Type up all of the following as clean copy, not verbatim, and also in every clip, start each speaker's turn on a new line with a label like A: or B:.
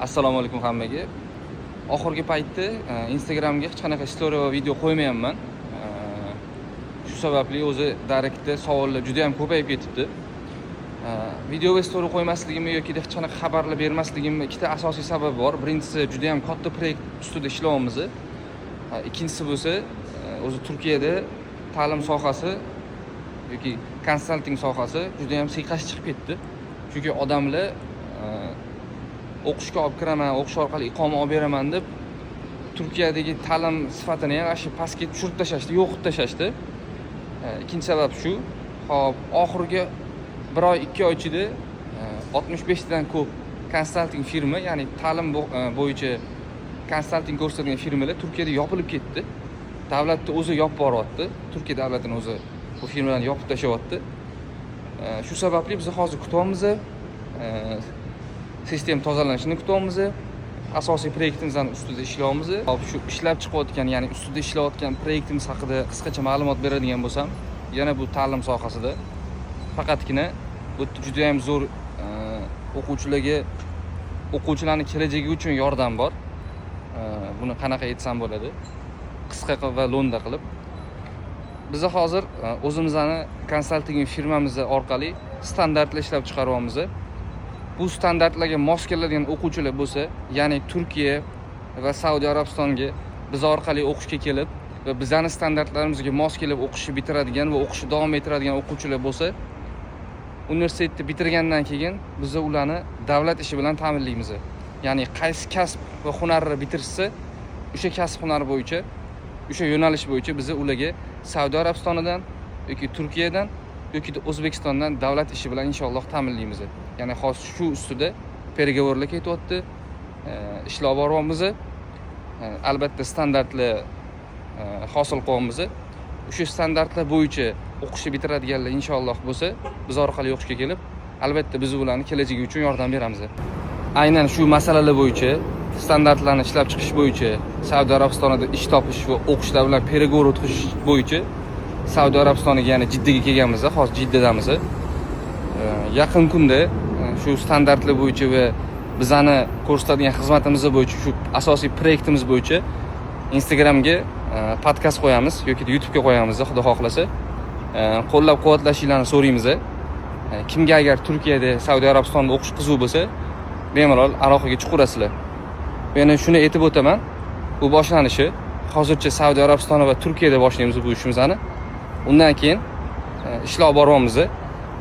A: Assalomu alaykum hammaga. Oxirgi paytda Instagramga hech qanaqa story va video qo'ymayapman. Shu sababli o'zi direktda savollar juda ham ko'payib ketibdi. Video va story qo'ymasligimni yoki hech qanaqa xabarlar bermasligimni ikkita asosiy sabab bor. Birinchisi juda ham katta proyekt ustida ishlayapmiz. Ikkinchisi bo'lsa, o'zi Turkiyada ta'lim sohasi yoki konsalting sohasi juda ham siyqash chiqib ketdi. Chunki odamlar o'qishga olib kiraman, o'qish orqali iqoma olib beraman deb Turkiyadagi ta'lim sifatini ham shu pastga tushirib tashlashdi, yo'qib tashlashdi. Ikkinchi sabab shu. Xo'p, oxirgi 1 oy, 2 oy ichida 65 dan ko'p konsalting firma, ya'ni ta'lim bo'yicha konsalting ko'rsatadigan firmalar Turkiyada yopilib ketdi. Davlatni o'zi yopib boryapti. Turkiya davlatining o'zi bu firmalarni yopib tashlayapti. Shu sababli biz hozir kutyapmiz. Sistem tozalanishini kutyapmiz. Asosiy proyektimizdan ustida ishlayapmiz. Hop, shu ishlab chiqayotgan, ya'ni ustida ishlayotgan proyektimiz haqida qisqacha ma'lumot beradigan bo'lsam, yana bu ta'lim sohasida faqatgina bu juda ham zo'r o'quvchilarning kelajagi uchun yordam bor. Buni qanaqa aytsam bo'ladi? Qisqa va lo'nda qilib. Biz hozir o'zimizning konsalting firmamiz orqali standartlar ishlab chiqaryapmiz. Bu standartlarga mos keladigan o'quvchilar bo'lsa, ya'ni Turkiya va Saudiya Arabistonga biz orqali o'qishga kelib va bizning standartlarimizga mos kelib o'qishni bitiradigan va o'qishni davom ettiradigan o'quvchilar bo'lsa, universitetni bitirgandan keyin biz ularni davlat ishi bilan ta'minlaymiz. Ya'ni qaysi kasb va hunarni bitirsa, o'sha kasb hunari bo'yicha, o'sha yo'nalish bo'yicha biz ularga Saudiya Arabistonidan yoki Turkiyadan yoki O'zbekistondan davlat ishi bilan inshaalloh ta'minlaymiz. Ya'ni hozir shu ustida переговорlar ketyapti. Ishlab boryapmiz. Albatta standartlar hosil qilyapmiz. O'sha standartlar bo'yicha o'qishni bitiradiganlar inshaalloh bo'lsa, biz orqali o'qishga kelib, albatta biz ularning kelajagi uchun yordam beramiz. Aynan shu masalalar bo'yicha, standartlarni ishlab chiqish bo'yicha, Saudiya Arabistonida ish topish va o'qishlar bilan переговор o'tkazish bo'yicha Saudiya Arabistoniga, ya'ni Jiddaga kelganmiz. Hozir Jiddadamiz. Yaqin kunda shu standartlar bo'yicha va bizani ko'rsatadigan xizmatimiz bo'yicha, shu asosiy proyektimiz bo'yicha Instagramga podkast qo'yamiz yoki YouTube'ga qo'yamiz, xudo xohlasa. Qo'llab-quvvatlashinglarni so'raymiz. Kimga agar Turkiyada, Saudiya Arabistonda o'qish qiziq bo'lsa, bemalol aloqaga chiqarasizlar. Men shuni aytib o'taman. Bu boshlanishi hozircha Saudiya Arabistoni va Turkiyada boshlaymiz bu ishimizni. Undan keyin ishlab boryapmiz.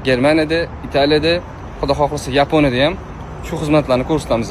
A: Germaniyada, Italiyada, xudo xohlasa Yaponiyada ham shu xizmatlarni ko'rsatamiz.